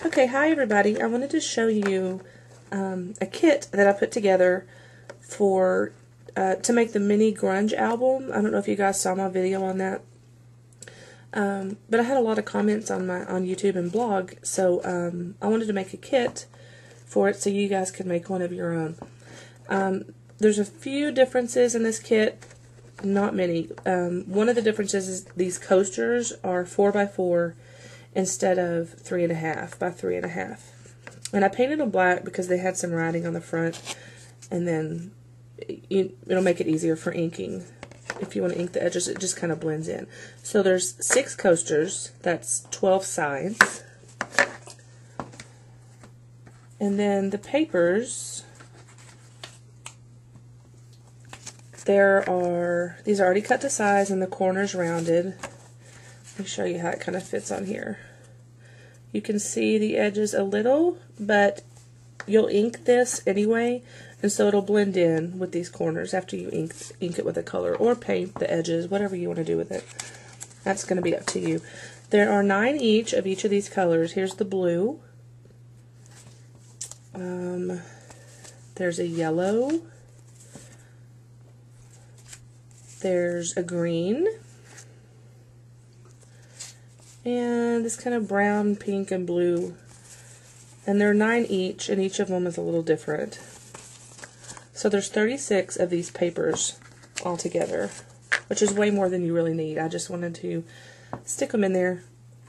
Okay, hi everybody. I wanted to show you a kit that I put together for to make the mini grunge album. I don't know if you guys saw my video on that, but I had a lot of comments on YouTube and blog, so I wanted to make a kit for it so you guys could make one of your own. There's a few differences in this kit, not many. One of the differences is these coasters are 4x4 instead of 3.5 by 3.5. And I painted them black because they had some writing on the front, and then it'll make it easier for inking. If you want to ink the edges, it just kind of blends in. So there's 6 coasters, that's 12 sides. And then the papers, these are already cut to size and the corners rounded. Let me show you how it kind of fits on here. You can see the edges a little, but you'll ink this anyway, and so it'll blend in with these corners after you ink it with a color, or paint the edges, whatever you want to do with it. That's going to be up to you. There are 9 each of each of these colors. Here's the blue. There's a yellow. There's a green. And this kind of brown, pink, and blue. And there are 9 each, and each of them is a little different. So there's 36 of these papers altogether, which is way more than you really need. I just wanted to stick them in there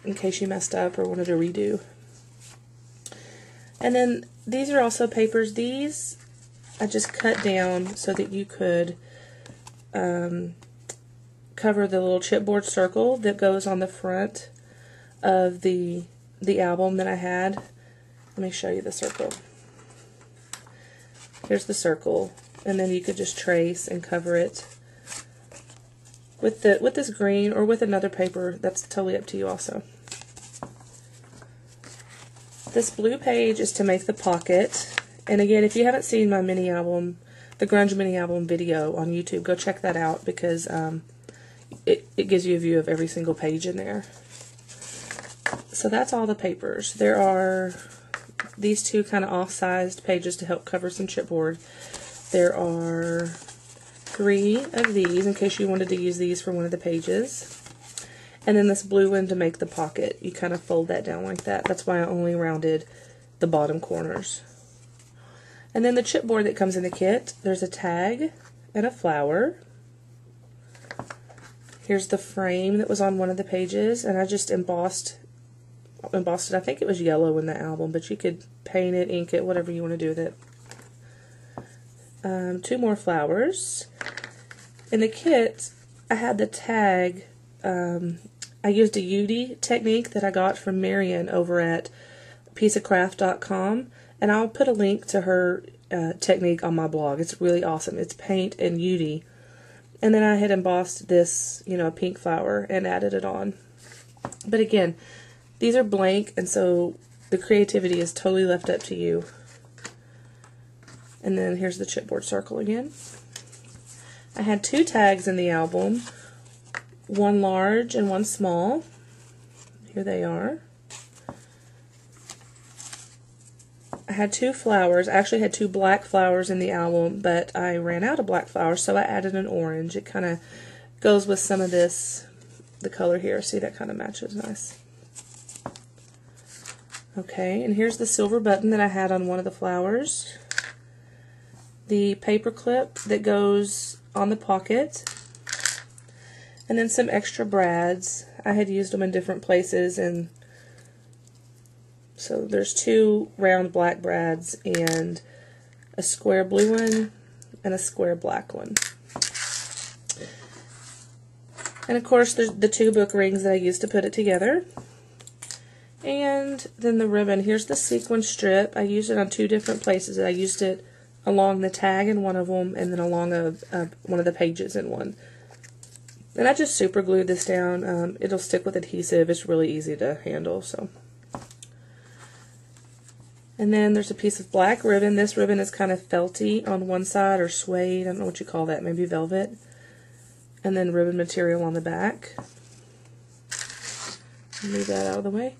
in case you messed up or wanted to redo. And then these are also papers. These I just cut down so that you could cover the little chipboard circle that goes on the front of the album that I had. Let me show you the circle. Here's the circle, and then you could just trace and cover it with this green or with another paper. That's totally up to you also. This blue page is to make the pocket, and again, if you haven't seen my mini album, the Grunge mini album video on YouTube, go check that out because it gives you a view of every single page in there. So that's all the papers. There are these 2 kind of off-sized pages to help cover some chipboard. There are 3 of these in case you wanted to use these for one of the pages. And then this blue one to make the pocket. You kind of fold that down like that. That's why I only rounded the bottom corners. And then the chipboard that comes in the kit, there's a tag and a flower. Here's the frame that was on one of the pages, and I just embossed it. I think it was yellow in the album, but you could paint it, ink it, whatever you want to do with it. 2 more flowers. In the kit, I had the tag. I used a UD technique that I got from Marion over at pieceofcraft.com, and I'll put a link to her technique on my blog. It's really awesome. It's paint and UD. And then I had embossed this, a pink flower and added it on. But again, these are blank, and so the creativity is totally left up to you. And then here's the chipboard circle again. I had 2 tags in the album, one large and one small. Here they are. I had 2 flowers. I actually had 2 black flowers in the album, but I ran out of black flowers, so I added an orange. It kind of goes with some of this, the color here. See, that kind of matches nice. Okay, and here's the silver button that I had on one of the flowers. The paper clip that goes on the pocket. And then some extra brads. I had used them in different places, and so there's 2 round black brads and a square blue one and a square black one. And of course there's the 2 book rings that I used to put it together. And then the ribbon. Here's the sequin strip. I used it on 2 different places. I used it along the tag in one of them, and then along one of the pages in one. And I just super glued this down. It'll stick with adhesive. It's really easy to handle. So. And then there's a piece of black ribbon. This ribbon is kind of felty on one side, or suede. I don't know what you call that. Maybe velvet. And then ribbon material on the back. Move that out of the way.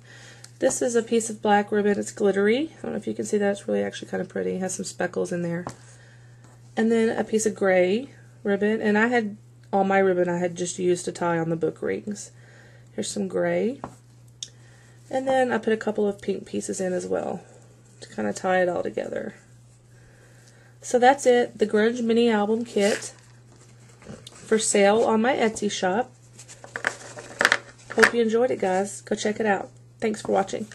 This is a piece of black ribbon. It's glittery. I don't know if you can see that. It's really actually kind of pretty. It has some speckles in there. And then a piece of gray ribbon. And I had all my ribbon I had just used to tie on the book rings. Here's some gray. And then I put a couple of pink pieces in as well to kind of tie it all together. So that's it. The Grunge mini album kit for sale on my Etsy shop. Hope you enjoyed it, guys. Go check it out. Thanks for watching.